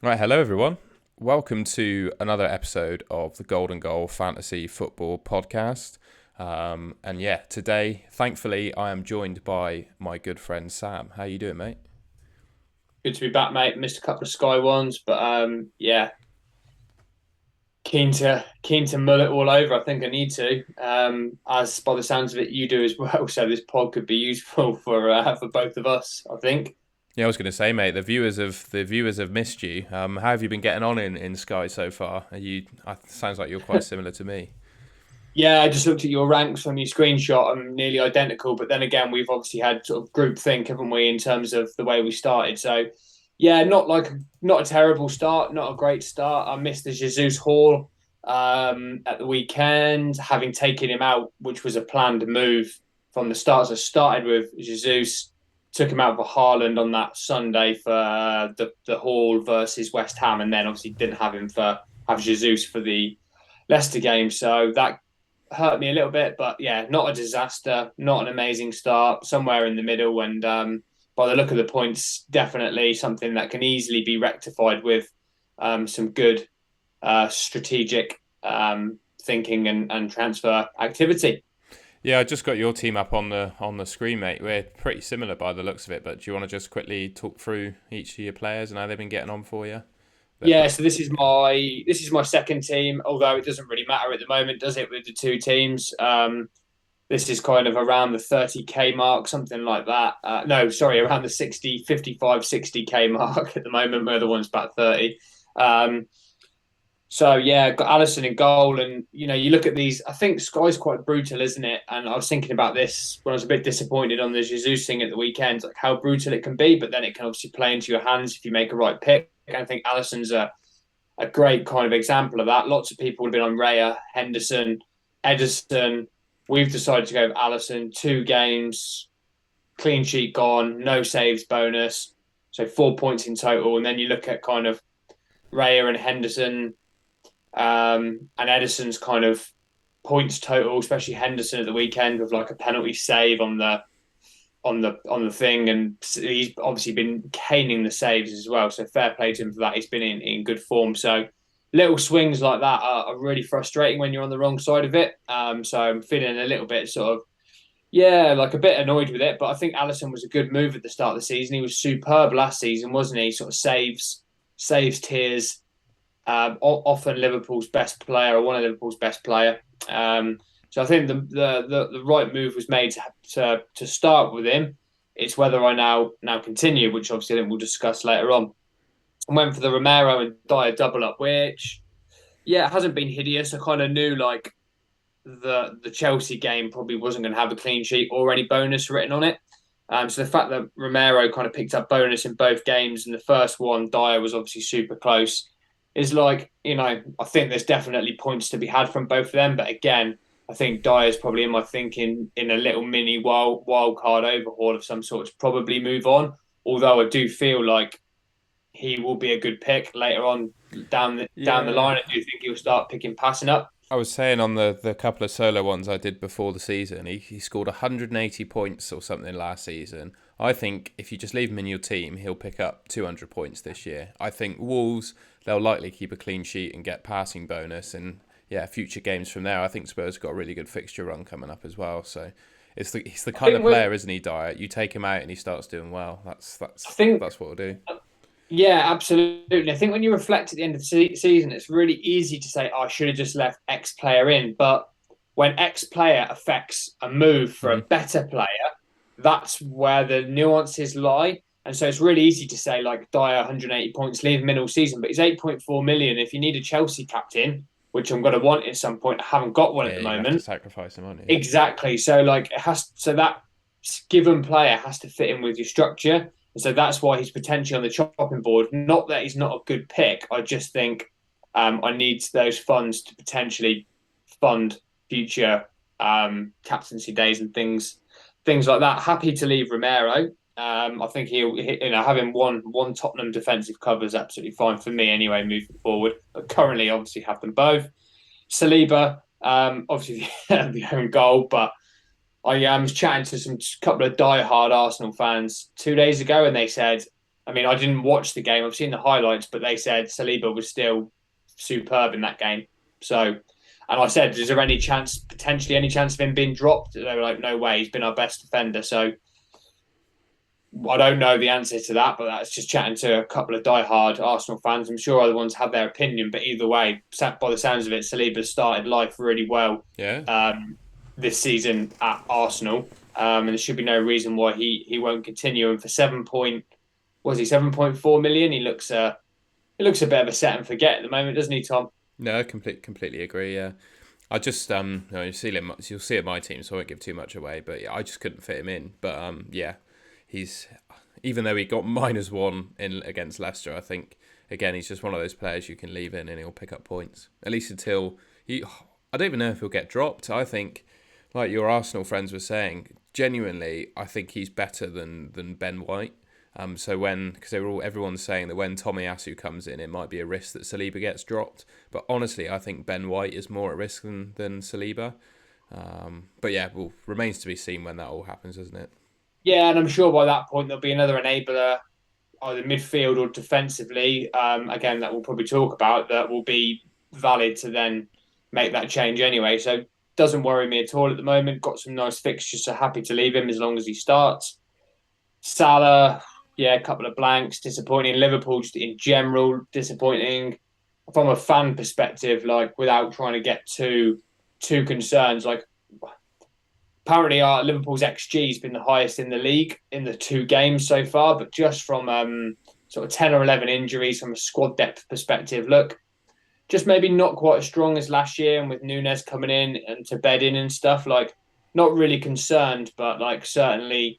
Right, hello everyone. Welcome to another episode of the Golden Goal Fantasy Football Podcast. And yeah, today, thankfully, I am joined by my good friend Sam. How you doing, mate? Good to be back, mate. Missed a couple of Sky ones, but yeah, keen to mull it all over. I think I need to. As by the sounds of it, you do as well. So this pod could be useful for both of us. I think. Yeah, I was going to say, mate, the viewers have missed you. How have you been getting on in Sky so far? Sounds like you're quite similar to me. Yeah, I just looked at your ranks from your screenshot. I'm nearly identical, but then again, we've obviously had sort of group think, haven't we, in terms of the way we started. So yeah, not a terrible start, not a great start. I missed the Jesus Hall at the weekend, having taken him out, which was a planned move from the start. So I started with Jesus, took him out for Haaland on that Sunday for the Hall versus West Ham, and then obviously didn't have Jesus for the Leicester game. So that hurt me a little bit, but yeah, not a disaster, not an amazing start, somewhere in the middle. And by the look of the points, definitely something that can easily be rectified with some good strategic thinking and transfer activity. Yeah, I just got your team up on the screen, mate. We're pretty similar by the looks of it, but do you want to just quickly talk through each of your players and how they've been getting on for you? Their Yeah, so performances. this is my second team, although it doesn't really matter at the moment, does it, with the two teams? This is kind of around the 30k mark, something like that. No, sorry, around the 60, 55, 60k mark at the moment, where the one's about 30. Um, so yeah, got Allison in goal, and you look at these. I think Sky's quite brutal, isn't it? And I was thinking about this when I was a bit disappointed on the Jesus thing at the weekend, like how brutal it can be, but then it can obviously play into your hands if you make a right pick. And I think Allison's a great kind of example of that. Lots of people have been on Raya, Henderson, Edison. We've decided to go with Allison. 2 games, clean sheet gone, no saves bonus. So 4 points in total. And then you look at kind of Raya and Henderson and Edison's kind of points total, especially Henderson at the weekend with like a penalty save on the thing, and he's obviously been caning the saves as well. So fair play to him for that. He's been in good form. So little swings like that are really frustrating when you're on the wrong side of it. So I'm feeling a little bit sort of like a bit annoyed with it. But I think Allison was a good move at the start of the season. He was superb last season, wasn't he? Sort of saves tiers. Often Liverpool's best player or one of Liverpool's best player. So I think the right move was made to start with him. It's whether I now continue, which obviously I think we'll discuss later on. I went for the Romero and Dyer double up, which it hasn't been hideous. I kind of knew like the Chelsea game probably wasn't going to have a clean sheet or any bonus written on it. So the fact that Romero kind of picked up bonus in both games, and the first one Dyer was obviously super close, is like, I think there's definitely points to be had from both of them. But again, I think Dyer's probably in my thinking in a little mini wild card overhaul of some sort to probably move on. Although I do feel like he will be a good pick later on down the Yeah. line. I do think he'll start picking passing up. I was saying on the couple of solo ones I did before the season, he scored 180 points or something last season. I think if you just leave him in your team, he'll pick up 200 points this year. I think Wolves, they'll likely keep a clean sheet and get passing bonus. And yeah, future games from there, I think Spurs got a really good fixture run coming up as well. So he's the I kind of think we're player, isn't he, Dyer? You take him out and he starts doing well. That's I that's think that's what we'll do. Yeah, absolutely. I think when you reflect at the end of the season, it's really easy to say, oh, I should have just left X player in. But when X player affects a move for a Hmm. better player, that's where the nuances lie. And so it's really easy to say, like, Dyer 180 points, leave him in all season. But he's 8.4 million. If you need a Chelsea captain, which I'm going to want at some point, I haven't got one at Yeah, the you're gonna have to moment. sacrifice him, aren't you? Exactly. So like that given player has to fit in with your structure. And so that's why he's potentially on the chopping board. Not that he's not a good pick. I just think I need those funds to potentially fund future captaincy days and things like that. Happy to leave Romero. I think having one Tottenham defensive cover is absolutely fine for me anyway. Moving forward, but currently obviously have them both. Saliba, obviously the own goal, but I was chatting to some couple of die-hard Arsenal fans 2 days ago, and they said I mean, I didn't watch the game. I've seen the highlights, but they said Saliba was still superb in that game. So, and I said, is there any chance, potentially any chance of him being dropped? They were like, no way. He's been our best defender. So I don't know the answer to that, but that's just chatting to a couple of diehard Arsenal fans. I'm sure other ones have their opinion, but either way, by the sounds of it, Saliba started life really well Yeah. this season at Arsenal, and there should be no reason why he won't continue. And for 7.4 million? He looks a bit of a set and forget at the moment, doesn't he, Tom? No, completely agree. Yeah, I just you'll see it my team, so I won't give too much away. But yeah, I just couldn't fit him in. But yeah, he's even though he got -1 in against Leicester, I think again he's just one of those players you can leave in and he'll pick up points at least until he. I don't even know if he'll get dropped. I think, like your Arsenal friends were saying, genuinely, I think he's better than Ben White. So because everyone's saying that when Tomiyasu comes in, it might be a risk that Saliba gets dropped. But honestly, I think Ben White is more at risk than Saliba. But yeah, well, remains to be seen when that all happens, isn't it? Yeah, and I'm sure by that point there'll be another enabler, either midfield or defensively. Again, that we'll probably talk about that will be valid to then make that change anyway. So doesn't worry me at all at the moment. Got some nice fixtures, so happy to leave him as long as he starts. Salah, yeah, a couple of blanks, disappointing. Liverpool, just in general, disappointing. From a fan perspective, like without trying to get too concerned, like apparently our Liverpool's XG has been the highest in the league in the 2 games so far, but just from sort of 10 or 11 injuries from a squad depth perspective, look, just maybe not quite as strong as last year, and with Nunes coming in and to bed in and stuff, like not really concerned, but like certainly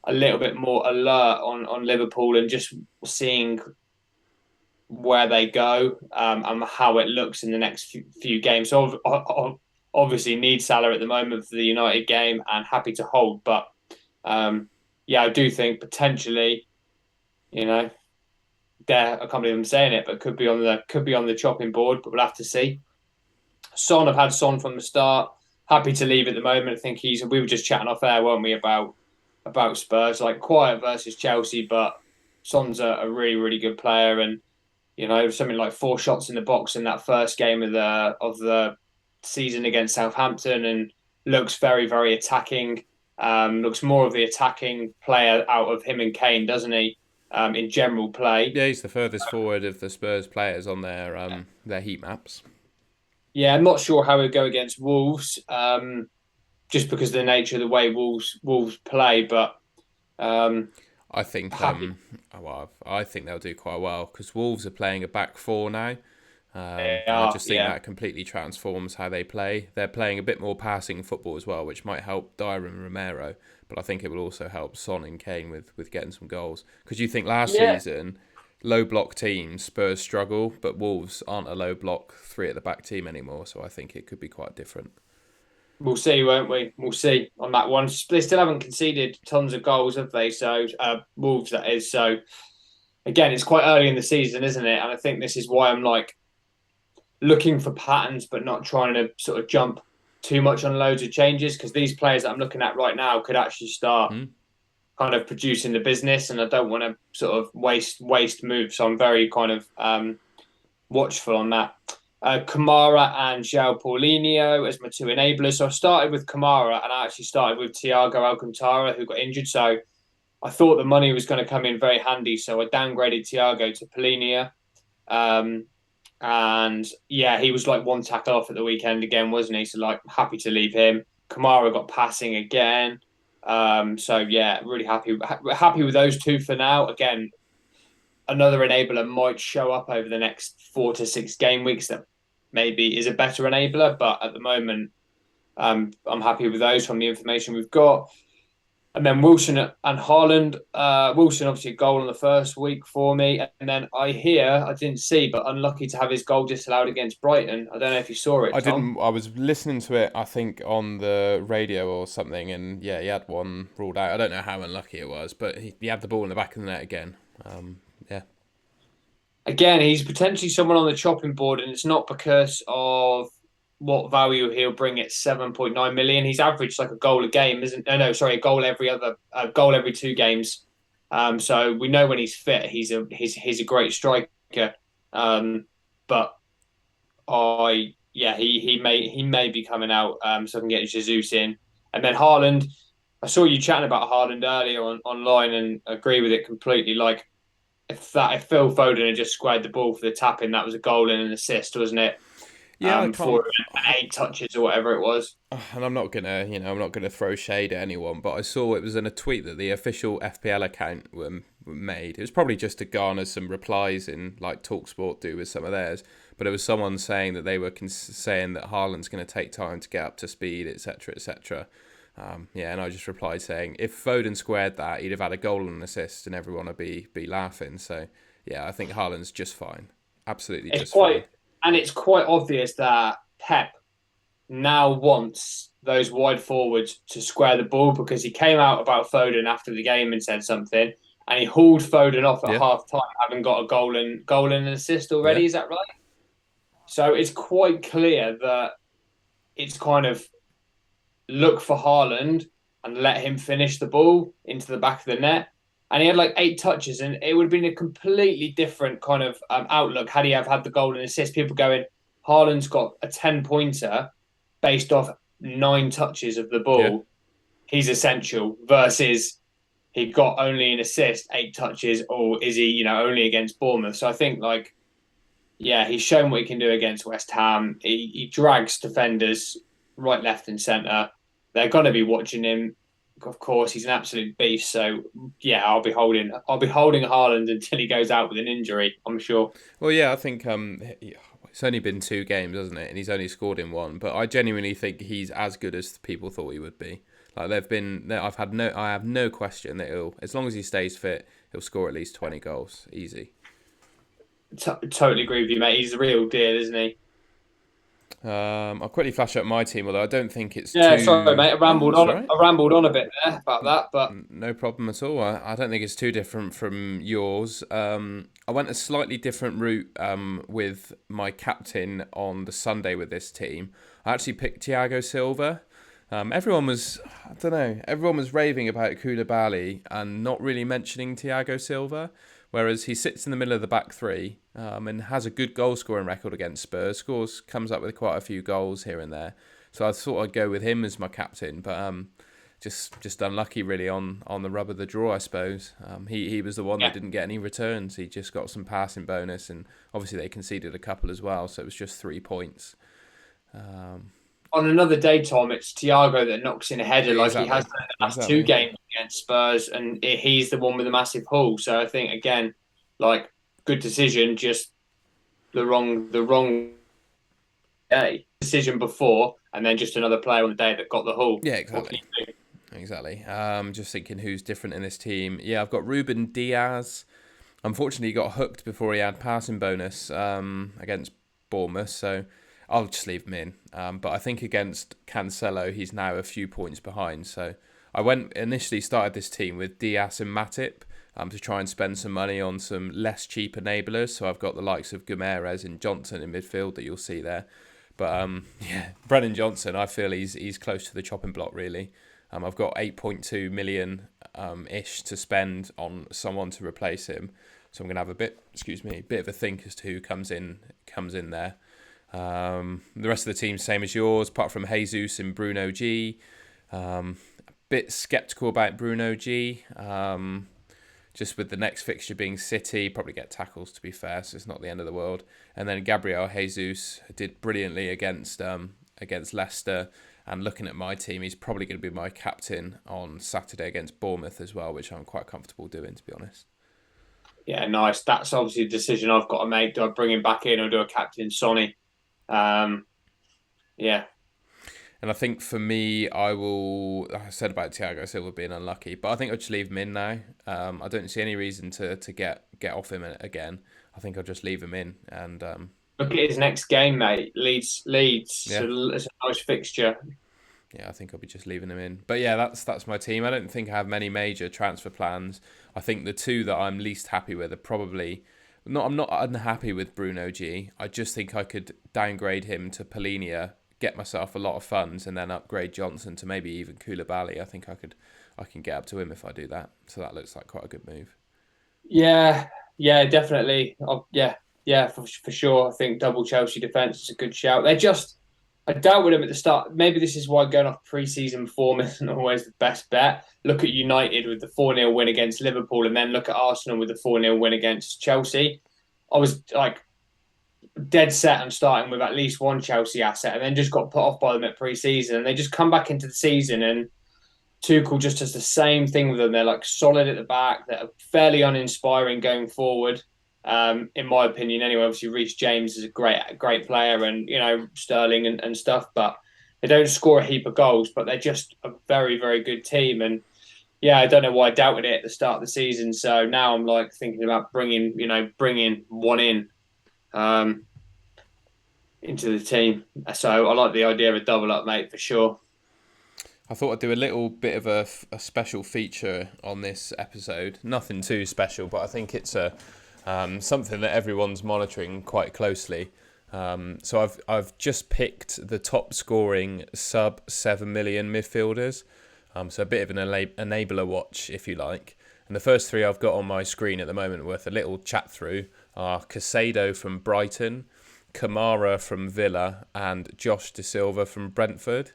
a little bit more alert on Liverpool and just seeing where they go and how it looks in the next few games. So obviously need Salah at the moment for the United game and happy to hold, but yeah, I do think potentially, you know, I can't believe I'm saying it, but could be on the chopping board, but we'll have to see. Son, I've had Son from the start. Happy to leave at the moment. I think we were just chatting off air, weren't we, about Spurs, like quiet versus Chelsea, but Son's a really, really good player, and something like 4 shots in the box in that first game of the season against Southampton, and looks very, very attacking. Looks more of the attacking player out of him and Kane, doesn't he? In general play. Yeah, he's the furthest forward of the Spurs players on their heat maps. Yeah, I'm not sure how he'll go against Wolves, just because of the nature of the way Wolves play, but um, I think happy. I think they'll do quite well because Wolves are playing a back four now. They And I are, just think yeah. that completely transforms how they play. They're playing a bit more passing football as well, which might help Dyer and Romero, but I think it will also help Son and Kane with getting some goals. Because you think last Yeah, season, low block teams, Spurs struggle, but Wolves aren't a low block three at the back team anymore, so I think it could be quite different. we'll see, won't we? We'll see on that one. They still haven't conceded tons of goals, have they? So Wolves, that is. So again, it's quite early in the season, isn't it? And I think this is why I'm like looking for patterns, but not trying to sort of jump too much on loads of changes, because these players that I'm looking at right now could actually start Hmm? kind of producing the business, and I don't want to sort of waste moves. So I'm very kind of watchful on that. Kamara and João Paulinho as my two enablers. So I started with Kamara, and I actually started with Thiago Alcantara, who got injured. So I thought the money was going to come in very handy. So I downgraded Thiago to Paulinho. Um, and yeah, he was like one tackle off at the weekend again, wasn't he? So like happy to leave him. Kamara got passing again. So yeah, really happy with those two for now. Again, another enabler might show up over the next 4 to 6 game weeks that maybe is a better enabler, but at the moment, I'm happy with those from the information we've got. And then Wilson and Haaland. Wilson obviously a goal in the first week for me, and then I didn't see, but unlucky to have his goal disallowed against Brighton. I don't know if you saw it, I Tom. didn't. I was listening to it, I think, on the radio or something, and yeah, he had one ruled out. I don't know how unlucky it was, but he had the ball in the back of the net again. Yeah, Again, he's potentially someone on the chopping board, and it's not because of what value he'll bring at 7.9 million. He's averaged like a goal a game, isn't? No, sorry, a goal every 2 games. So we know when he's fit, he's a great striker. Um, but he may be coming out, so I can get Jesus in, and then Haaland. I saw you chatting about Haaland earlier online and agree with it completely. Like if Phil Foden had just squared the ball for the tap in, that was a goal and an assist, wasn't it? Yeah, I For can't. an 8 touches or whatever it was. And I'm not gonna throw shade at anyone, but I saw it was in a tweet that the official FPL account were made. It was probably just to garner some replies in like Talksport do with some of theirs, but it was someone saying that they were saying that Haaland's going to take time to get up to speed, etc., etc. Yeah, and I just replied saying if Foden squared that, he'd have had a goal and an assist, and everyone would be laughing. So yeah, I think Haaland's just fine, absolutely It's just fine. quite it's quite obvious that Pep now wants those wide forwards to square the ball because he came out about Foden after the game and said something, and he hauled Foden off at Yeah, half time, having got a goal and an assist yeah, already. Is that right? So it's quite clear that it's kind of look for Haaland and let him finish the ball into the back of the net. And he had like 8 touches, and it would have been a completely different kind of outlook had he have had the goal and assist. People going, Haaland's got a 10-pointer based off 9 touches of the yeah. ball. He's essential versus he got only an assist, 8 touches, or is he, only against Bournemouth? So I think like, yeah, he's shown what he can do against West Ham. He drags defenders right, left, and centre. They're going to be watching him. Of course, he's an absolute beast. So yeah, I'll be holding Haaland until he goes out with an injury. I'm sure. Well, yeah, I think it's only been 2 games, hasn't it? And he's only scored in one. But I genuinely think he's as good as people thought he would be. Like I have no question that as long as he stays fit, he'll score at least 20 goals, easy. Totally agree with you, mate. He's the real deal, isn't he? I'll quickly flash up my team, although I don't think it's Yeah, sorry, too. mate. Oh, that's all right. I rambled on a bit there about that, but No problem at all. I don't think it's too different from yours. I went a slightly different route with my captain on the Sunday with this team. I actually picked Thiago Silva. I don't know, everyone was raving about Koulibaly and not really mentioning Thiago Silva, whereas he sits in the middle of the back three and has a good goal scoring record against Spurs. Comes up with quite a few goals here and there. So I thought I'd go with him as my captain, but just unlucky really on the rub of the draw, I suppose. He was the one that yeah. didn't get any returns. He just got some passing bonus, and obviously they conceded a couple as well, so it was just 3 points. On another day, Tom, it's Thiago that knocks in a header like he has Exactly, done in the last two exactly. games against Spurs, and he's the one with the massive haul. So I think again, like good decision, just the wrong day decision before, and then just another player on the day that got the haul. Yeah, What can exactly. you do? Exactly. Just thinking who's different in this team. Yeah, I've got Ruben Diaz. Unfortunately, he got hooked before he had passing bonus against Bournemouth, so I'll just leave him in. But I think against Cancelo, he's now a few points behind. So I initially started this team with Diaz and Matip to try and spend some money on some less cheap enablers. So I've got the likes of Guimaraes and Johnson in midfield that you'll see there. But yeah, Brennan Johnson, I feel he's close to the chopping block really. I've got 8.2 million ish to spend on someone to replace him, so I'm gonna have a bit of a think as to who comes in there. The rest of the team same as yours, apart from Jesus and Bruno G. A bit sceptical about Bruno G. Just with the next fixture being City, probably get tackles to be fair, so it's not the end of the world. And then Gabriel Jesus did brilliantly against Leicester. And looking at my team, he's probably going to be my captain on Saturday against Bournemouth as well, which I'm quite comfortable doing, to be honest. Yeah, nice. That's obviously a decision I've got to make. Do I bring him back in or do I captain Sonny? Um, yeah, And I think for me, I said about Thiago Silva being unlucky, but I think I'll just leave him in now. I don't see any reason to get off him again. I think I'll just leave him in. And look at his next game, mate. Leeds. yeah, It's a nice fixture. yeah, I think I'll be just leaving him in. But yeah, that's my team. I don't think I have many major transfer plans. I think the two that I'm least happy with are probably not. I'm not unhappy with Bruno G. I just think I could downgrade him to Polinia, get myself a lot of funds, and then upgrade Johnson to maybe even Koulibaly. I think I can get up to him if I do that. So that looks like quite a good move. Yeah, yeah, definitely. Yeah, for sure. I think double Chelsea defense is a good shout. I doubted them at the start. Maybe this is why going off pre-season form isn't always the best bet. Look at United with the 4-0 win against Liverpool, and then look at Arsenal with the 4-0 win against Chelsea. I was like dead set on starting with at least one Chelsea asset, and then just got put off by them at pre-season. And they just come back into the season, and Tuchel just does the same thing with them. They're like solid at the back. They're fairly uninspiring going forward, in my opinion. Anyway, obviously Reece James is a great player, and Sterling and stuff, but they don't score a heap of goals. But they're just a very good team, and yeah, I don't know why I doubted it at the start of the season. So now I'm like thinking about bringing one in. Um, into the team. So I like the idea of a double up, mate, for sure. I thought I'd do a little bit of a special feature on this episode. Nothing too special, but I think it's something that everyone's monitoring quite closely. So I've just picked the top scoring sub 7 million midfielders. So a bit of an enabler watch, if you like. And the first three I've got on my screen at the moment worth a little chat through are Caicedo from Brighton, Kamara from Villa, and Josh De Silva from Brentford.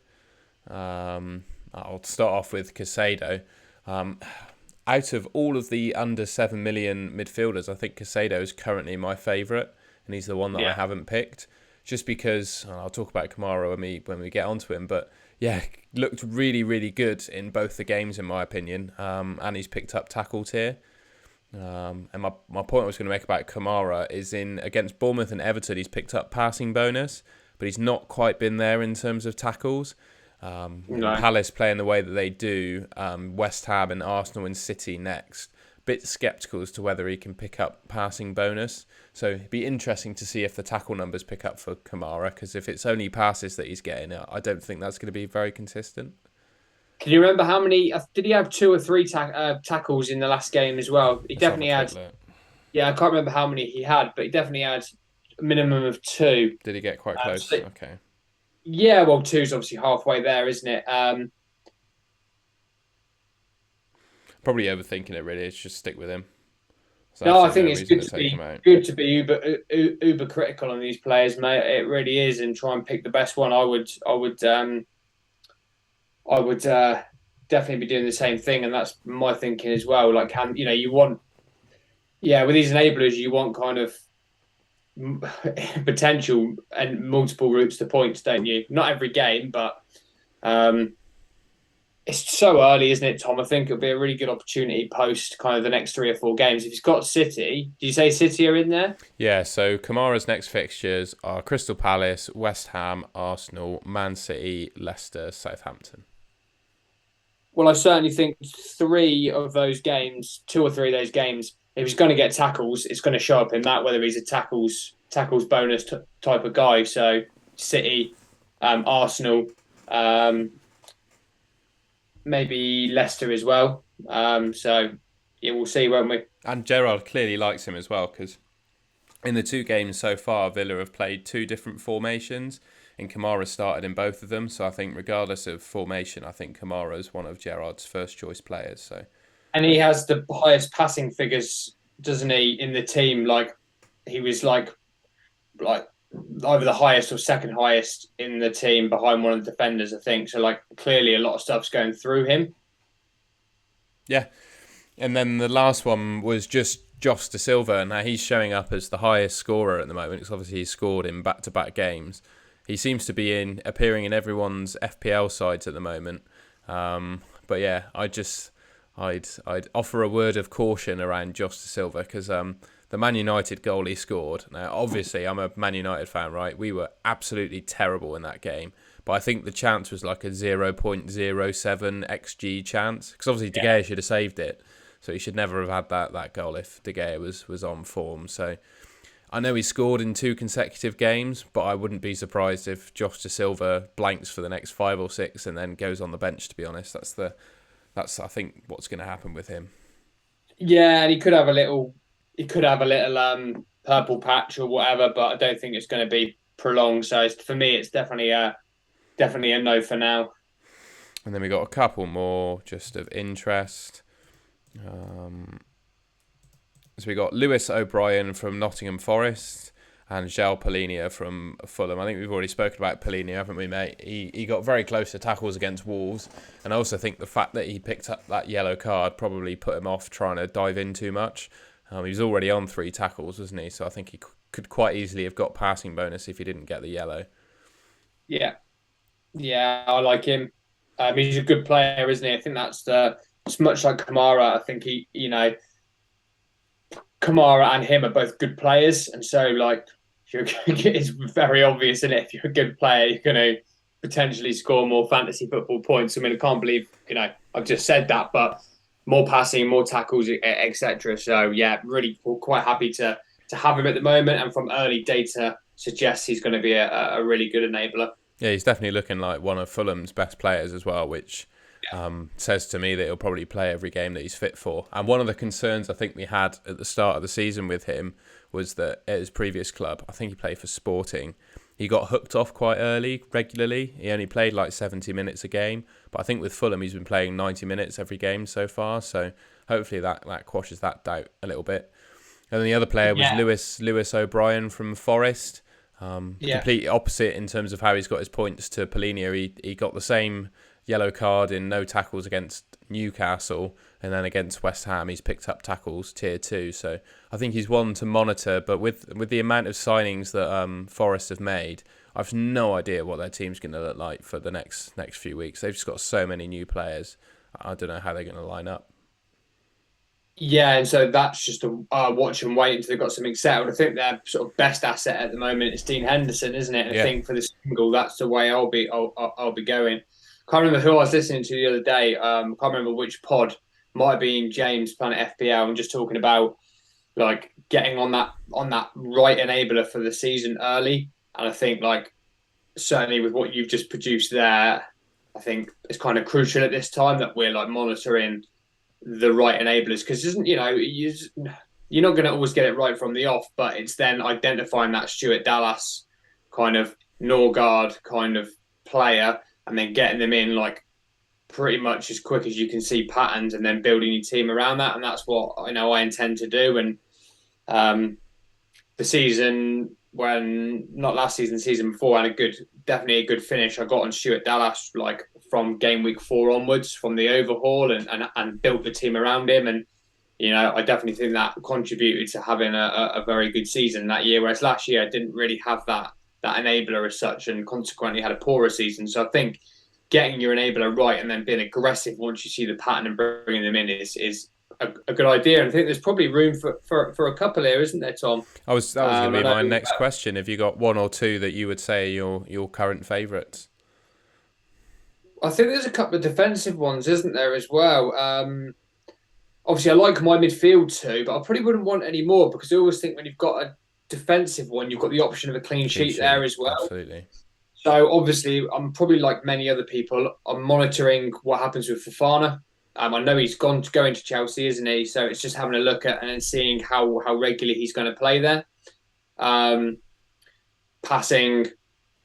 I'll start off with Caicedo. Out of all of the under 7 million midfielders, I think Caicedo is currently my favourite, and he's the one that I haven't picked. Just because, I'll talk about Kamara when we get onto him, but yeah, looked really good in both the games in my opinion, and he's picked up tackles here. And my point I was going to make about Kamara is in against Bournemouth and Everton, he's picked up passing bonus, but he's not quite been there in terms of tackles. No. Palace playing the way that they do, West Ham and Arsenal and City next. Bit sceptical as to whether he can pick up passing bonus. So it'd be interesting to see if the tackle numbers pick up for Kamara, because if it's only passes that he's getting, I don't think that's going to be very consistent. Can you remember how many? Did he have two or three tackles in the last game as well? He Let's have a definitely quick had. look. Yeah, I can't remember how many he had, but he definitely had a minimum of two. Did he get quite close? Okay. Yeah, well, two's obviously halfway there, isn't it? Probably overthinking it really. It's just stick with him. There's No, I absolutely think no it's reason good to to take him be out. uber critical on these players, mate. It really is, and try and pick the best one. I would definitely be doing the same thing, and that's my thinking as well. Like, you want, yeah, with these enablers, you want kind of potential and multiple routes to points, don't you? Not every game, but um, it's so early, isn't it, Tom? I think it'll be a really good opportunity post kind of the next 3 or 4 games. If he's got City, did you say City are in there? Yeah, so Kamara's next fixtures are Crystal Palace, West Ham, Arsenal, Man City, Leicester, Southampton. Well, I certainly think 2 or 3 of those games, if he's going to get tackles, it's going to show up in that, whether he's a tackles bonus type of guy. So City, Arsenal, maybe Leicester as well. So yeah, we'll see, won't we? And Gerrard clearly likes him as well, because in the 2 games so far, Villa have played 2 different formations, and Kamara started in both of them. So I think regardless of formation, I think Kamara is one of Gerrard's first choice players. So And he has the highest passing figures, doesn't he, in the team? Like he was like either the highest or second highest in the team behind one of the defenders, I think. So like clearly a lot of stuff's going through him. yeah, and then the last one was just Josh De Silva. Now he's showing up as the highest scorer at the moment, because obviously he's scored in back-to-back games. He seems to be appearing in everyone's FPL sides at the moment. But yeah, I'd offer a word of caution around Josh De Silva, because the Man United goal he scored. Now, obviously, I'm a Man United fan, right? We were absolutely terrible in that game. But I think the chance was like a 0.07 XG chance. Because obviously De Gea should have saved it. So he should never have had that goal if De Gea was on form. So I know he scored in 2 consecutive games, but I wouldn't be surprised if Josh De Silva blanks for the next 5 or 6 and then goes on the bench, to be honest. That's I think what's going to happen with him. Yeah, and he could have a little purple patch or whatever, but I don't think it's going to be prolonged. So for me, it's definitely a no for now. And then we got a couple more just of interest. So we got Lewis O'Brien from Nottingham Forest and João Palhinha from Fulham. I think we've already spoken about Palhinha, haven't we, mate? He got very close to tackles against Wolves, and I also think the fact that he picked up that yellow card probably put him off trying to dive in too much. He was already on 3 tackles, wasn't he? So I think he could quite easily have got passing bonus if he didn't get the yellow. Yeah, yeah, I like him. He's a good player, isn't he? I think that's it's much like Kamara. I think Kamara and him are both good players, and so like it's very obvious, isn't it? If you're a good player, you're going to potentially score more fantasy football points. I mean, I can't believe I've just said that, but more passing, more tackles, etc. So yeah, really quite happy to have him at the moment, and from early data suggests he's going to be a really good enabler. Yeah, he's definitely looking like one of Fulham's best players as well, which says to me that he'll probably play every game that he's fit for. And one of the concerns I think we had at the start of the season with him was that at his previous club, I think he played for Sporting, he got hooked off quite regularly. He only played like 70 minutes a game. But I think with Fulham, he's been playing 90 minutes every game so far. So hopefully that quashes that doubt a little bit. And then the other player was Lewis O'Brien from Forest. Completely opposite in terms of how he's got his points to Palhinha. He got the same yellow card in no tackles against Newcastle, and then against West Ham he's picked up tackles tier 2. So I think he's one to monitor. But with the amount of signings that Forest have made, I've no idea what their team's going to look like for the next few weeks. They've just got so many new players. I don't know how they're going to line up. Yeah, and so that's just a watch and wait until they've got something settled. I think their sort of best asset at the moment is Dean Henderson, isn't it? And I think for the single, that's the way I'll be going. Can't remember who I was listening to the other day. Can't remember which pod. Might have been James Planet FPL and just talking about like getting on that right enabler for the season early. And I think like certainly with what you've just produced there, I think it's kind of crucial at this time that we're like monitoring the right enablers because isn't you're not going to always get it right from the off, but it's then identifying that Stuart Dallas kind of Norgard kind of player and then getting them in like pretty much as quick as you can see patterns and then building your team around that, and that's what I intend to do. And the season when not last season, season before, had definitely a good finish. I got on Stuart Dallas like from game week 4 onwards from the overhaul and built the team around him. And, I definitely think that contributed to having a very good season that year. Whereas last year, I didn't really have that enabler as such and consequently had a poorer season. So I think getting your enabler right and then being aggressive once you see the pattern and bringing them in is a good idea. And I think there's probably room for a couple here, isn't there, Tom? That was going to be my next question. Have you got one or two that you would say are your current favourites? I think there's a couple of defensive ones, isn't there, as well? Obviously, I like my midfield too, but I probably wouldn't want any more because I always think when you've got a defensive one, you've got the option of a clean sheet there as well. Absolutely. So obviously, I'm probably like many other people. I'm monitoring what happens with Fofana. I know he's going to Chelsea, isn't he? So it's just having a look at and seeing how regularly he's going to play there. Passing,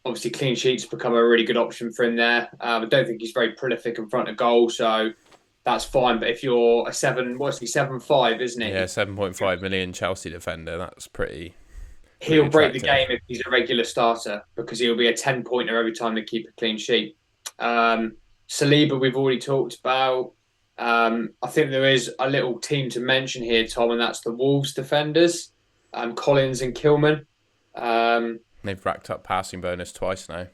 obviously, clean sheets become a really good option for him there. I don't think he's very prolific in front of goal, so that's fine. But if you're a 7.5, isn't he? Yeah, 7.5 million Chelsea defender. That's pretty. He'll break the game if he's a regular starter because he'll be a 10-pointer every time they keep a clean sheet. Saliba, we've already talked about. I think there is a little team to mention here, Tom, and that's the Wolves defenders, Collins and Kilman. They've racked up passing bonus twice now.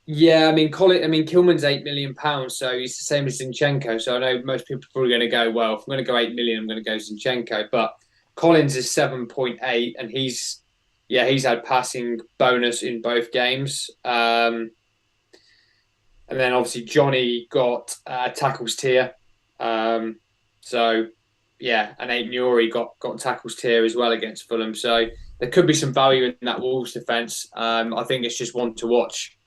Yeah, Kilman's £8 million, so he's the same as Zinchenko. So I know most people are probably going to go, well, if I'm going to go 8 million, I'm going to go Zinchenko. But Collins is 7.8, and he's had passing bonus in both games. And then obviously Johnny got tackles tier. So yeah, and Aiden Nuri got tackles tier as well against Fulham. So there could be some value in that Wolves defence. I think it's just one to watch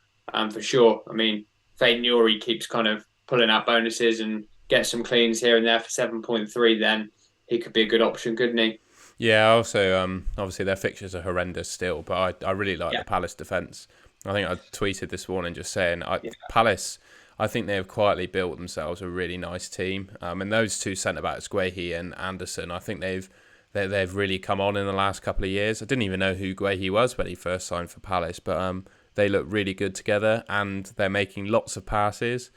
for sure. I mean, Aiden Nuri keeps kind of pulling out bonuses and gets some cleans here and there for 7.3, then he could be a good option, couldn't he? Yeah, also, obviously their fixtures are horrendous still, but I really like the Palace defence. I think I tweeted this morning just saying Palace, I think they've quietly built themselves a really nice team. And those two centre backs, Guehi and Anderson, I think they've really come on in the last couple of years. I didn't even know who Guehi was when he first signed for Palace, but they look really good together, and they're making lots of passes.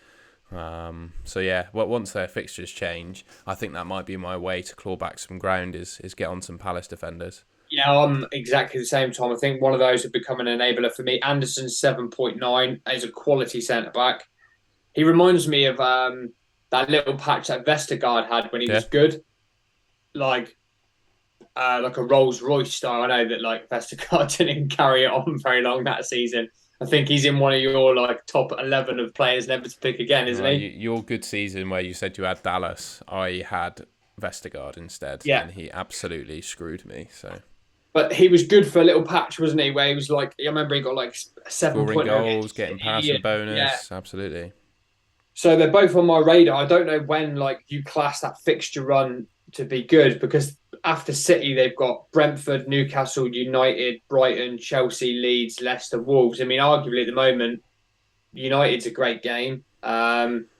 So yeah, once their fixtures change, I think that might be my way to claw back some ground is get on some Palace defenders. Yeah, I'm exactly the same, Tom. I think one of those would become an enabler for me. Anderson's 7.9 is a quality centre back. He reminds me of that little patch that Vestergaard had when he Yeah. was good, like like a Rolls Royce style. I know that like Vestergaard didn't carry it on very long that season. I think he's in one of your like top 11 of players never to pick again, isn't he? Your good season where you said you had Dallas, I had Vestergaard instead, Yeah, and he absolutely screwed me. So but he was good for a little patch, wasn't he? Where he was like, I remember he got like 7 scoring point goals, getting City, passing yeah. bonus, absolutely. So they're both on my radar. I don't know when like you class that fixture run to be good because after City they've got Brentford, Newcastle United, Brighton, Chelsea, Leeds, Leicester, Wolves. I mean, arguably at the moment, United's a great game. Brighton's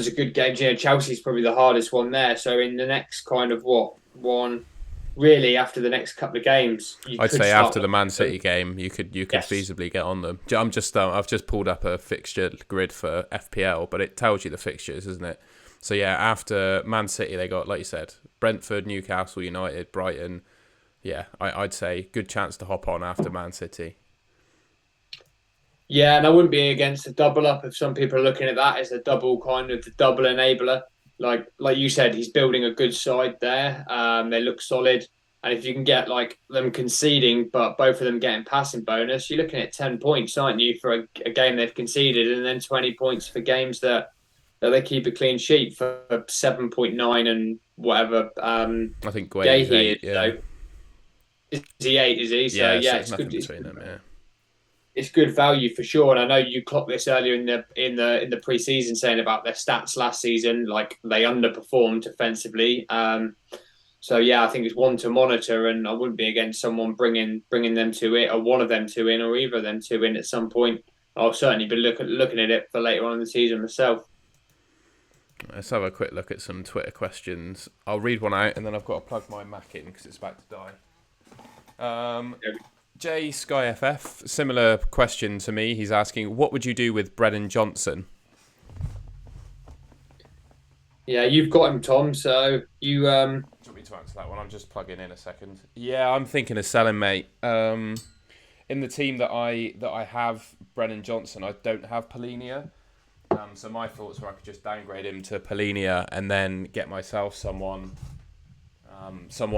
a good game. You know, Chelsea's probably the hardest one there. So in the next kind of one, really after the next couple of games, you I'd could say start after the Man them. City game, you could Yes. feasibly get on them. I've just pulled up a fixture grid for FPL, but it tells you the fixtures, isn't it? So yeah, after Man City, they got, like you said, Brentford, Newcastle, United, Brighton. Yeah, I'd say good chance to hop on after Man City. Yeah, and I wouldn't be against a double up if some people are looking at that as a double kind of the double enabler. Like you said, he's building a good side there. They look solid, and if you can get like them conceding, but both of them getting passing bonus, you're looking at 10 points, aren't you, for a game they've conceded, and then 20 points for games that they keep a clean sheet for 7.9 and whatever. I think Gay Guehi's here, 8, yeah. so is he 8? Is he? So Yeah, so yeah, it's it's good. nothing between them, yeah. It's good value for sure. And I know you clocked this earlier in the preseason saying about their stats last season, like they underperformed defensively. So yeah, I think it's one to monitor, and I wouldn't be against someone bringing them to it, or one of them two in, or either of them two in at some point. I'll certainly be looking at it for later on in the season myself. Let's have a quick look at some Twitter questions. I'll read one out, and then I've got to plug my Mac in because it's about to die. J Sky FF, similar question to me. He's asking, what would you do with Brennan Johnson? Yeah, you've got him, Tom. So you Do you want me to answer that one? I'm just plugging in a second. Yeah, I'm thinking of selling, mate. In the team that I have Brennan Johnson, I don't have Polinia. So my thoughts were I could just downgrade him to Polinia and then get myself someone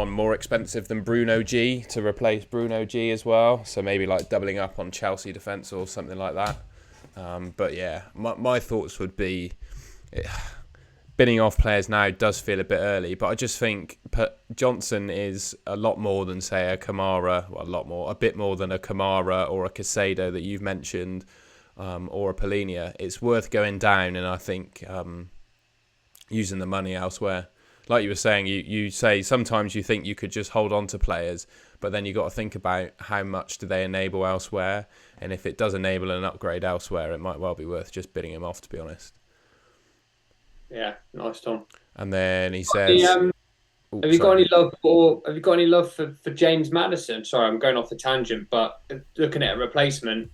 more expensive than Bruno G to replace Bruno G as well. So maybe like doubling up on Chelsea defence or something like that. But yeah, my thoughts would be binning off players now does feel a bit early, but I just think Johnson is a lot more than, say, a Kamara. Well, a bit more than a Kamara or a Casado that you've mentioned, or a Polinia. It's worth going down, and I think using the money elsewhere. Like you were saying, you say sometimes you think you could just hold on to players, but then you got to think about how much do they enable elsewhere, and if it does enable an upgrade elsewhere, it might well be worth just bidding him off, to be honest. Yeah, nice, Tom. And then he says, Have you got any love for James Maddison? Sorry, I'm going off the tangent, but looking at a replacement,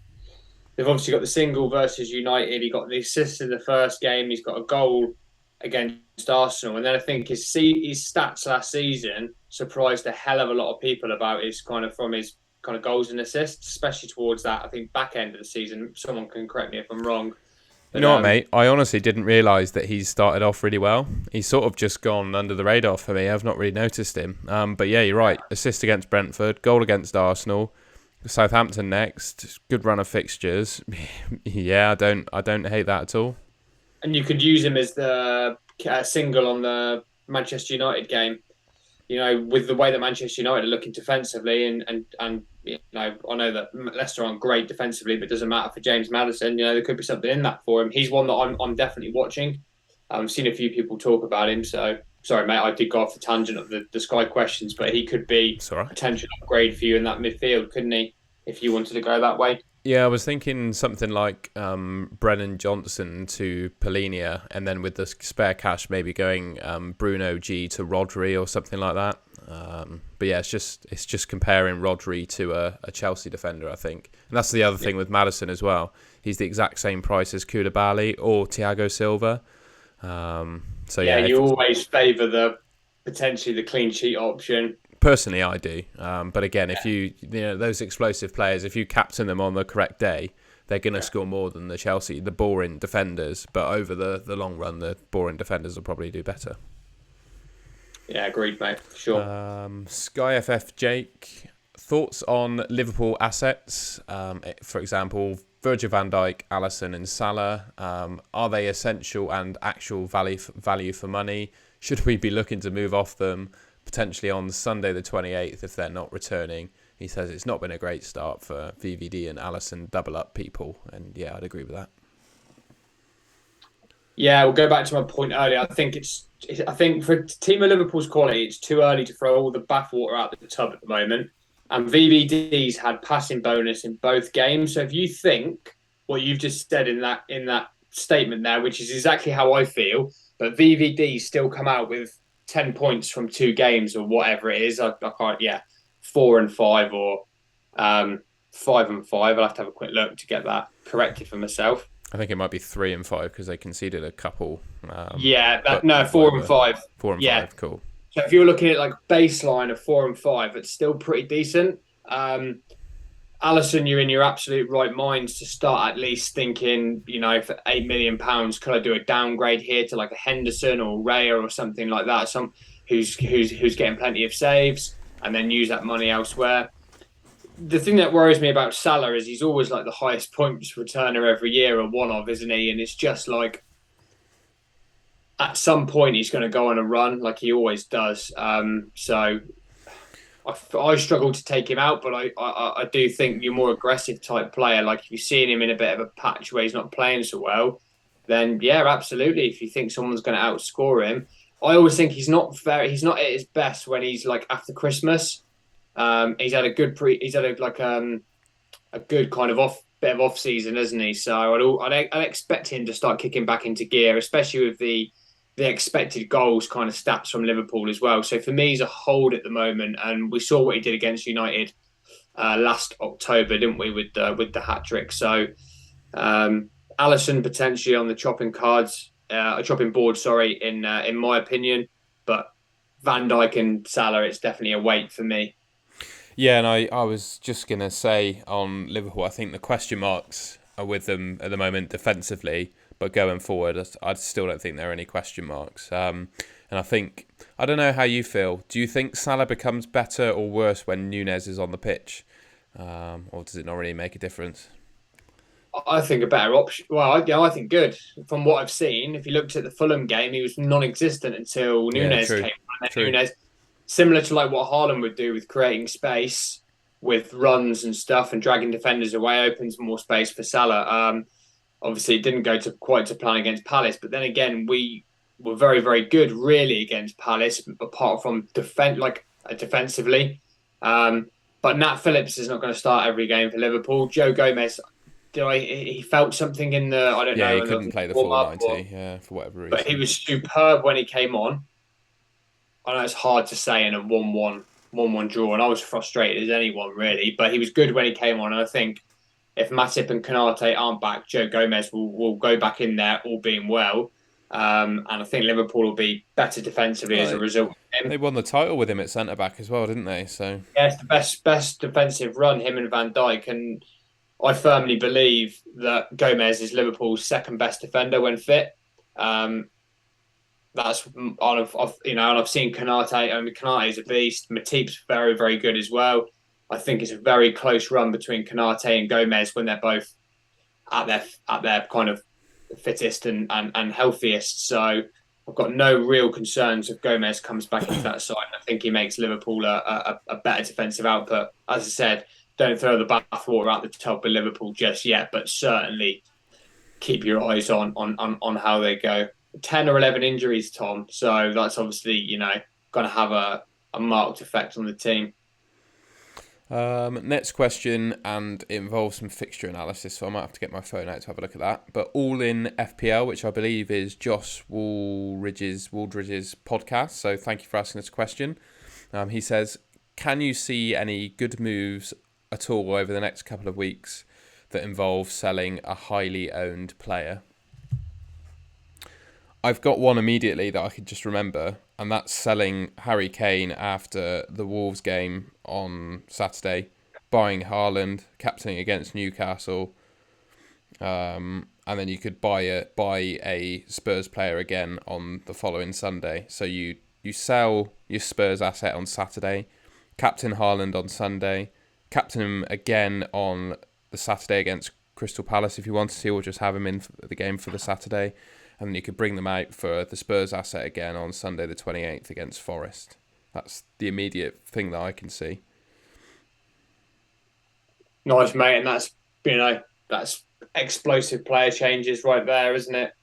they've obviously got the single versus United. He got the assist in the first game. He's got a goal against Arsenal, and then I think his stats last season surprised a hell of a lot of people about his kind of goals and assists, especially towards that I think back end of the season. Someone can correct me if I'm wrong. But, you know what, mate? I honestly didn't realise that he's started off really well. He's sort of just gone under the radar for me. I've not really noticed him. But yeah, you're right. Assist against Brentford, goal against Arsenal, Southampton next. Good run of fixtures. Yeah, I don't hate that at all. And you could use him as the single on the Manchester United game. You know, with the way that Manchester United are looking defensively, and you know, I know that Leicester aren't great defensively, but it doesn't matter for James Maddison. You know, there could be something in that for him. He's one that I'm definitely watching. I've seen a few people talk about him. So sorry, mate, I did go off the tangent of the Sky questions, but he could be a potential upgrade for you in that midfield, couldn't he? If you wanted to go that way. Yeah, I was thinking something like Brennan Johnson to Polinia, and then with the spare cash, maybe going Bruno G to Rodri or something like that. But yeah, it's just comparing Rodri to a Chelsea defender, I think, and that's the other thing with Maddison as well. He's the exact same price as Koulibaly or Thiago Silva. So Yeah, yeah, you always favour the potentially the clean sheet option. personally, I do. But again, if those explosive players, if you captain them on the correct day, they're going to score more than the boring defenders. But over the long run, the boring defenders will probably do better. Yeah, agreed, mate. Sure. Sky FF Jake, thoughts on Liverpool assets? For example, Virgil van Dijk, Alisson, and Salah. Are they essential and actual value for money? Should we be looking to move off them potentially on Sunday the 28th if they're not returning? He says it's not been a great start for VVD and Alisson double up people, and yeah, I'd agree with that. Yeah, we'll go back to my point earlier. I think for a team of Liverpool's quality, it's too early to throw all the bathwater out the tub at the moment. And VVD's had passing bonus in both games. So if you think what you've just said in that statement there, which is exactly how I feel, but VVD's still come out with 10 points from 2 games or whatever it is. I can't, yeah, 4 and 5 or 5 and 5. I'll have to have a quick look to get that corrected for myself. I think it might be 3 and 5 because they conceded a couple. No, 4 and 5. 4 and 5, cool. So if you're looking at like baseline of 4 and 5, it's still pretty decent. Alisson, you're in your absolute right minds to start at least thinking, for £8 million, could I do a downgrade here to like a Henderson or Raya or something like that? Who's getting plenty of saves, and then use that money elsewhere. The thing that worries me about Salah is he's always like the highest points returner every year, or one of, isn't he? And it's just like at some point he's going to go on a run, like he always does. So I struggle to take him out, but I do think you're more aggressive type player. Like if you're seeing him in a bit of a patch where he's not playing so well, then yeah, absolutely. If you think someone's going to outscore him, I always think he's not at his best when he's like after Christmas. He's had a good a good kind of bit of off season, hasn't he? So I'd expect him to start kicking back into gear, especially with the expected goals kind of stats from Liverpool as well. So for me, he's a hold at the moment, and we saw what he did against United last October, didn't we, with the hat trick? So Alisson potentially on the chopping board, sorry, in my opinion, but Van Dijk and Salah, it's definitely a wait for me. Yeah, and I was just going to say on Liverpool, I think the question marks are with them at the moment defensively, but going forward, I still don't think there are any question marks. And I think, I don't know how you feel. Do you think Salah becomes better or worse when Nunez is on the pitch? Or does it not really make a difference? I think a better option. Well, I think good. From what I've seen, if you looked at the Fulham game, he was non-existent until Nunez came on. And then Nunez, similar to like what Haaland would do with creating space with runs and stuff and dragging defenders away, opens more space for Salah. Obviously, it didn't go quite to plan against Palace, but then again, we were very, very good really against Palace, apart from defensively. But Nat Phillips is not going to start every game for Liverpool. Joe Gomez, he felt something in the, I don't know. Yeah, he couldn't play the full 90, for whatever reason. But he was superb when he came on. I know it's hard to say in a 1-1 draw, and I was frustrated as anyone, really. But he was good when he came on, and I think if Matip and Konate aren't back, Joe Gomez will go back in there, all being well. And I think Liverpool will be better defensively as a result of him. They won the title with him at centre-back as well, didn't they? So yeah, it's the best defensive run, him and Van Dijk. And I firmly believe that Gomez is Liverpool's second best defender when fit. That's and I've seen Konate. I mean, Konate is a beast. Matip's very, very good as well. I think it's a very close run between Konate and Gomez when they're both at their kind of fittest and healthiest. So I've got no real concerns if Gomez comes back into that side. I think he makes Liverpool a better defensive output. As I said, don't throw the bathwater out the tub with Liverpool just yet, but certainly keep your eyes on how they go. 10 or 11 injuries, Tom. So that's obviously, going to have a marked effect on the team. Next question, and it involves some fixture analysis, so I might have to get my phone out to have a look at that. But all in FPL, which I believe is Josh Waldridge's podcast. So thank you for asking this question. He says, can you see any good moves at all over the next couple of weeks that involve selling a highly owned player? I've got one immediately that I could just remember, and that's selling Harry Kane after the Wolves game on Saturday, buying Haaland, captaining against Newcastle, and then you could buy a Spurs player again on the following Sunday. So you sell your Spurs asset on Saturday, captain Haaland on Sunday, captain him again on the Saturday against Crystal Palace if you wanted to, or just have him in the game for the Saturday. And then you could bring them out for the Spurs asset again on Sunday the 28th against Forest. That's the immediate thing that I can see. Nice, mate, and that's explosive player changes right there, isn't it?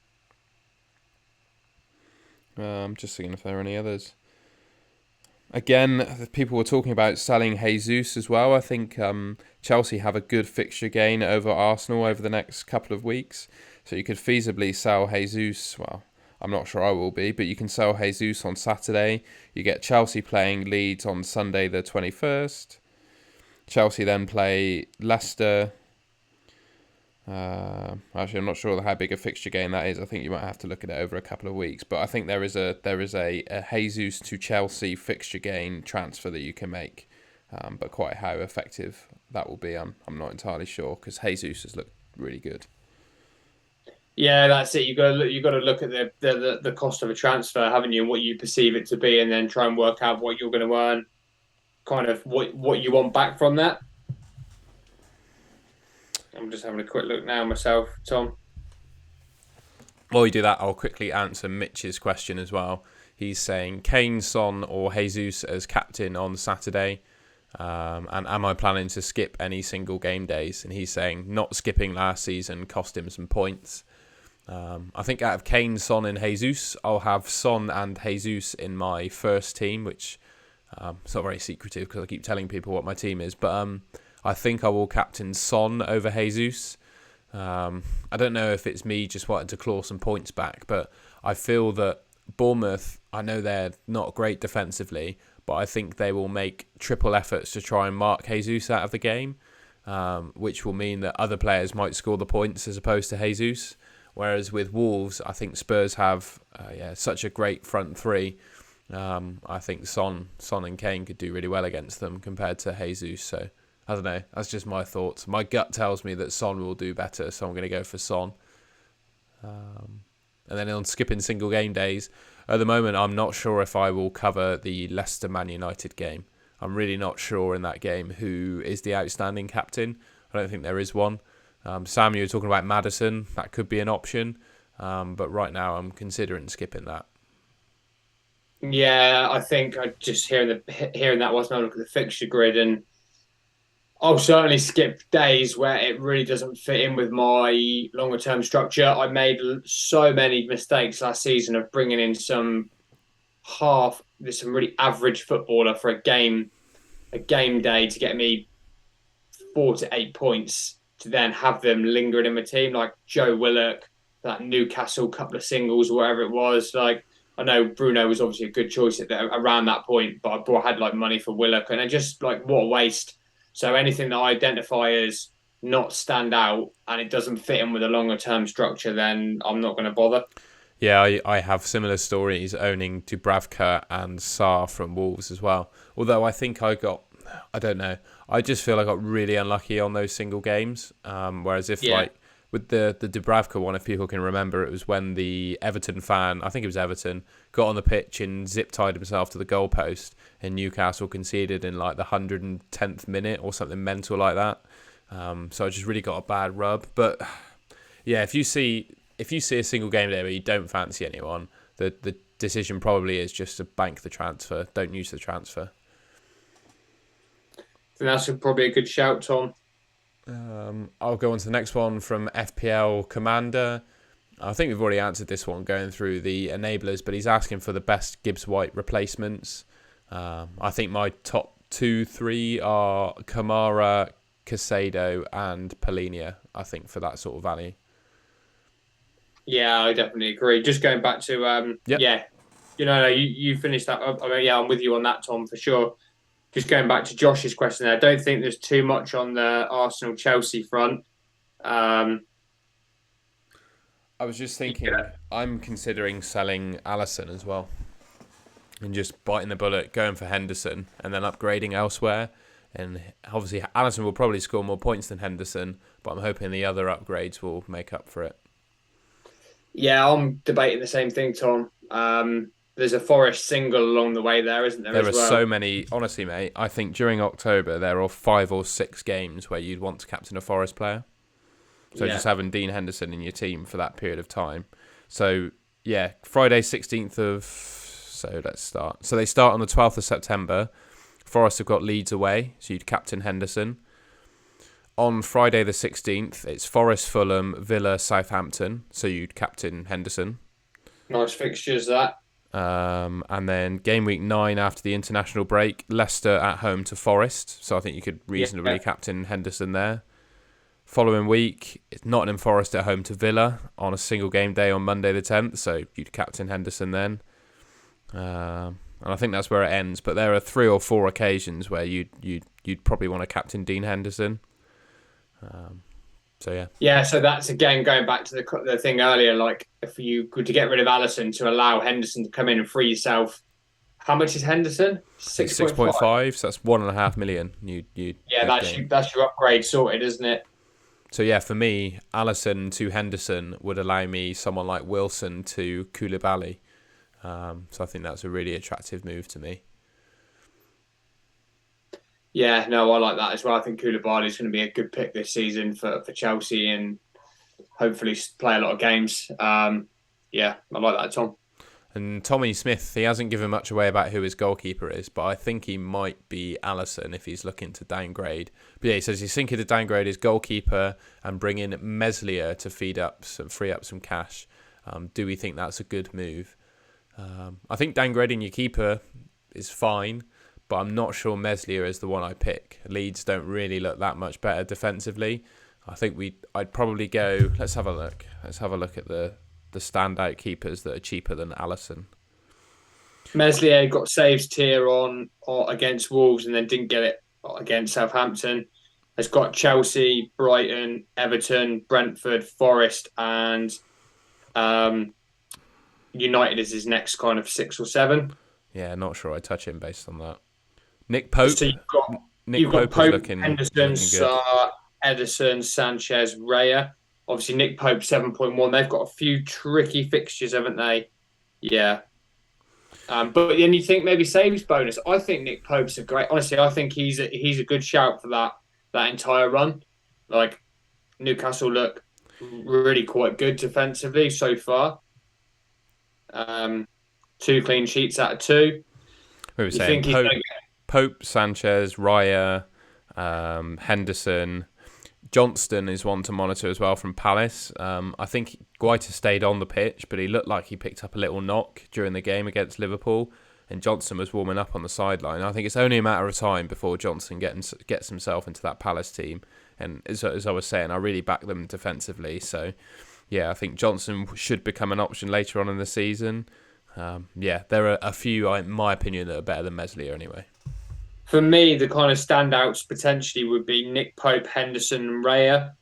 I'm just seeing if there are any others. Again, people were talking about selling Jesus as well. I think Chelsea have a good fixture gain over Arsenal over the next couple of weeks. So you could feasibly sell Jesus. Well, I'm not sure I will be, but you can sell Jesus on Saturday. You get Chelsea playing Leeds on Sunday the 21st. Chelsea then play Leicester. Actually, I'm not sure how big a fixture game that is. I think you might have to look at it over a couple of weeks. But I think there is a Jesus to Chelsea fixture gain transfer that you can make. But quite how effective that will be, I'm not entirely sure, because Jesus has looked really good. Yeah, that's it. You got to look at the cost of a transfer, haven't you, and what you perceive it to be, and then try and work out what you're going to earn, kind of what you want back from that. I'm just having a quick look now myself, Tom. While you do that, I'll quickly answer Mitch's question as well. He's saying Kane, Son or Jesus as captain on Saturday. And am I planning to skip any single game days? And he's saying not skipping last season cost him some points. I think out of Kane, Son and Jesus, I'll have Son and Jesus in my first team, which it's not very secretive because I keep telling people what my team is. But I think I will captain Son over Jesus. I don't know if it's me just wanting to claw some points back, but I feel that Bournemouth, I know they're not great defensively, but I think they will make triple efforts to try and mark Jesus out of the game, which will mean that other players might score the points as opposed to Jesus. Whereas with Wolves, I think Spurs have such a great front three. I think Son and Kane could do really well against them compared to Jesus. So I don't know. That's just my thoughts. My gut tells me that Son will do better, so I'm going to go for Son. And then on skipping single game days, at the moment, I'm not sure if I will cover the Leicester Man United game. I'm really not sure in that game who is the outstanding captain. I don't think there is one. Sam, you were talking about Maddison. That could be an option. But right now, I'm considering skipping that. Yeah, I think I just hearing that whilst I look at the fixture grid, and I'll certainly skip days where it really doesn't fit in with my longer term structure. I made so many mistakes last season of bringing in some really average footballer for a game day to get me 4 to 8 points to then have them lingering in my team, like Joe Willock, that Newcastle couple of singles, whatever it was. Like, I know Bruno was obviously a good choice around that point, but I had like money for Willock, and I just like, what a waste. So anything that I identify as not stand out and it doesn't fit in with a longer term structure, then I'm not going to bother. Yeah, I have similar stories owning Dubravka and Sarr from Wolves as well. Although I think I don't know. I just feel I got really unlucky on those single games. Whereas like with the Dubravka one, if people can remember, it was when the Everton fan, I think it was Everton, got on the pitch and zip-tied himself to the goalpost, and Newcastle conceded in like the 110th minute or something mental like that. So I just really got a bad rub. But yeah, if you see a single game there where you don't fancy anyone, the decision probably is just to bank the transfer. Don't use the transfer. I think that's probably a good shout, Tom. I'll go on to the next one from FPL Commander. I think we've already answered this one going through the enablers, but he's asking for the best Gibbs White replacements. I think my top 2, 3 are Kamara, Casado, and Polinia, I think, for that sort of value. Yeah, I definitely agree. Just going back to Yep. yeah, no, you finished that. I mean, yeah, I'm with you on that, Tom, for sure. Just going back to Josh's question there, I don't think there's too much on the Arsenal Chelsea front. Um, I was just yeah, thinking, I'm considering selling Allison as well and just biting the bullet, going for Henderson and then upgrading elsewhere. And obviously, Allison will probably score more points than Henderson, but I'm hoping the other upgrades will make up for it. yeah, I'm debating the same thing, Tom. There's a Forest single along the way there, isn't there, There as are well? so many, honestly, mate. I think during October, there are 5 or 6 games where you'd want to captain a Forest player. So Yeah, just having Dean Henderson in your team for that period of time. So, yeah, Friday, 16th of. So let's start. So they start on the 12th of September. Forest have got Leeds away, so you'd captain Henderson. On Friday the 16th, it's Forest, Fulham, Villa, Southampton, so you'd captain Henderson. nice fixtures that. And then game week 9 after the international break, Leicester at home to Forest, so I think you could Yeah, reasonably captain Henderson there. Following week, it's Nottingham Forest at home to Villa on a single game day on Monday the 10th, so you'd captain Henderson then. And I think that's where it ends. But there are 3 or 4 occasions where you'd probably want to captain Dean Henderson. So yeah, yeah. So that's again going back to the thing earlier. Like, if you could to get rid of Allison to allow Henderson to come in and free yourself. How much is Henderson? I think 6.5. 6.5. So that's 1.5 million. Yeah, You'd gain. that's your upgrade sorted, isn't it? So yeah, for me, Allison to Henderson would allow me someone like Wilson to Koulibaly. So I think that's a really attractive move to me. Yeah, no, I like that as well. I think Koulibaly is going to be a good pick this season for Chelsea and hopefully play a lot of games. Yeah, I like that, Tom. And Tommy Smith, he hasn't given much away about who his goalkeeper is, but I think he might be Allison if he's looking to downgrade. But yeah, he says he's thinking to downgrade his goalkeeper and bring in Meslier to free up some cash. Do we think that's a good move? I think downgrading your keeper is fine, but I'm not sure Meslier is the one I pick. Leeds don't really look that much better defensively. I think I'd probably go. Let's have a look. Let's have a look at the standout keepers that are cheaper than Allison. Meslier got saves tier on or against Wolves and then didn't get it against Southampton. Has got Chelsea, Brighton, Everton, Brentford, Forest, and um, United as his next kind of 6 or 7. Yeah, not sure I'd touch him based on that. Nick Pope. So Nick you've got Pope is Pope, looking Henderson, good. Sarr, Edison, Sanchez, Raya. Obviously, Nick Pope 7.1. They've got a few tricky fixtures, haven't they? Yeah. But then you think maybe saves bonus. I think Nick Pope's a great. Honestly, I think he's a good shout for that entire run. Like, Newcastle look really quite good defensively so far. 2 clean sheets out of 2. We were You saying think he's going to Pope, Sanchez, Raya, Henderson. Johnston is one to monitor as well from Palace. I think Guaita stayed on the pitch, but he looked like he picked up a little knock during the game against Liverpool, and Johnston was warming up on the sideline. I think it's only a matter of time before Johnston gets himself into that Palace team. And as I was saying, I really back them defensively. So, yeah, I think Johnston should become an option later on in the season. Yeah, there are a few, in my opinion, that are better than Meslier anyway. For me, the kind of standouts potentially would be Nick Pope, Henderson, and Raya.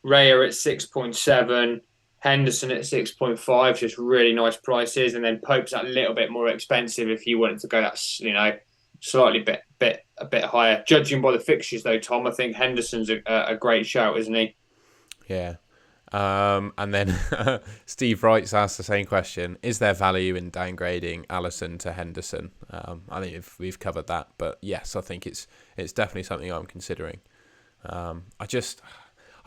Raya at 6.7, Henderson at 6.5, just really nice prices, and then Pope's a little bit more expensive if you wanted to go that slightly a bit higher. Judging by the fixtures, though, Tom, I think Henderson's a great shout, isn't he? Yeah. And then Steve Wrights asked the same question: is there value in downgrading Allison to Henderson? I think we've covered that, but yes, I think it's definitely something I'm considering. I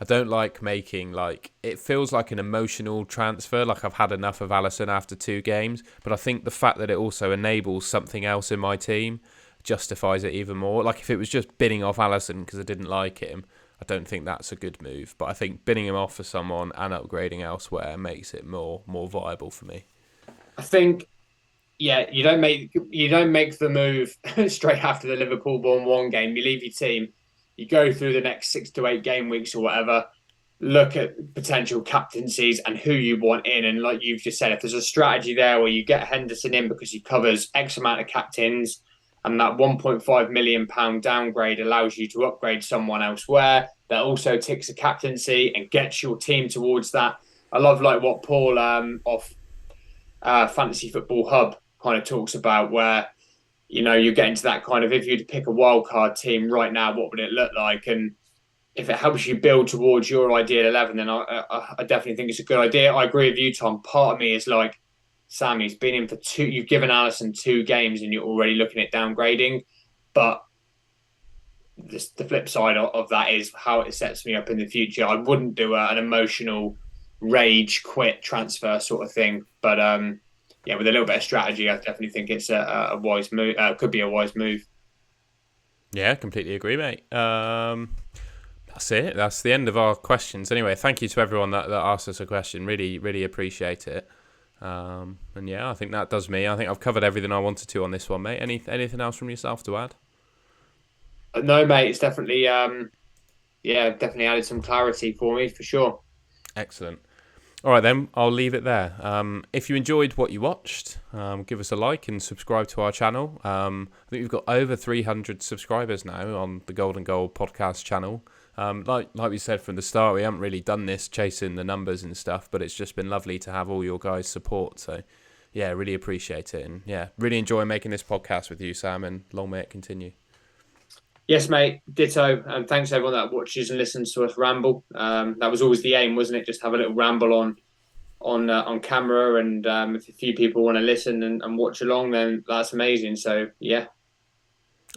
don't like making it feels like an emotional transfer. Like I've had enough of Allison after 2 games, but I think the fact that it also enables something else in my team justifies it even more. Like if it was just bidding off Allison because I didn't like him, I don't think that's a good move. But I think bidding him off for someone and upgrading elsewhere makes it more viable for me. I think yeah, you don't make the move straight after the Liverpool-Bournemouth game. You leave your team, you go through the next 6 to 8 game weeks or whatever, look at potential captaincies and who you want in. And like you've just said, if there's a strategy there where you get Henderson in because he covers X amount of captains, and that £1.5 million downgrade allows you to upgrade someone elsewhere, that also ticks a captaincy and gets your team towards that. I love like what Paul off Fantasy Football Hub kind of talks about, where you're getting to that kind of, if you'd pick a wild card team right now, what would it look like? And if it helps you build towards your ideal 11, then I definitely think it's a good idea. I agree with you, Tom. Part of me is like, Sammy's been in for two. You've given Allison 2 games, and you're already looking at downgrading. But the flip side of that is how it sets me up in the future. I wouldn't do an emotional rage quit transfer sort of thing, but yeah, with a little bit of strategy, I definitely think it's a wise move. Could be a wise move. Yeah, completely agree, mate. That's it. That's the end of our questions. Anyway, thank you to everyone that asked us a question. Really, really appreciate it. And yeah, I think that does me. I think I've covered everything I wanted to on this one, mate. Anything else from yourself to add? No, mate, it's definitely yeah, definitely added some clarity for me for sure. Excellent. All right, then, I'll leave it there. If you enjoyed what you watched, give us a like and subscribe to our channel. I think we've got over 300 subscribers now on the Golden Goal podcast channel. Like we said from the start, we haven't really done this chasing the numbers and stuff, but it's just been lovely to have all your guys' support. So, yeah, really appreciate it. And, yeah, really enjoy making this podcast with you, Sam, and long may it continue. Yes, mate. Ditto. And thanks everyone that watches and listens to us ramble. That was always the aim, wasn't it? Just have a little ramble on camera, and if a few people want to listen and watch along, then that's amazing. So yeah.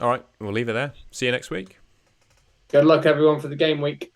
All right, we'll leave it there. See you next week. Good luck everyone for the game week.